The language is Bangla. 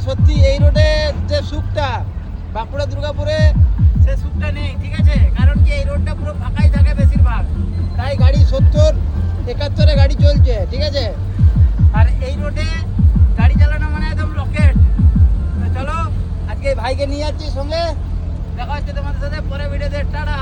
সত্যি এই রোডে যে সুখটা বাঁকুড়া দুর্গাপুরে সে সুখটা নেই, ঠিক আছে? কারণ কি এই রোডটা পুরো ফাঁকাই থাকে বেশিরভাগ, তাই গাড়ি 70-71-এ গাড়ি চলছে, ঠিক আছে? আর এই রোডে গাড়ি চালানো মানে একদম রকেট। তো চলো আজকে ভাইকে নিয়ে যাচ্ছি সঙ্গে, দেখা হচ্ছে তোমাদের সাথে পরে ভিডিওতে। টাটা।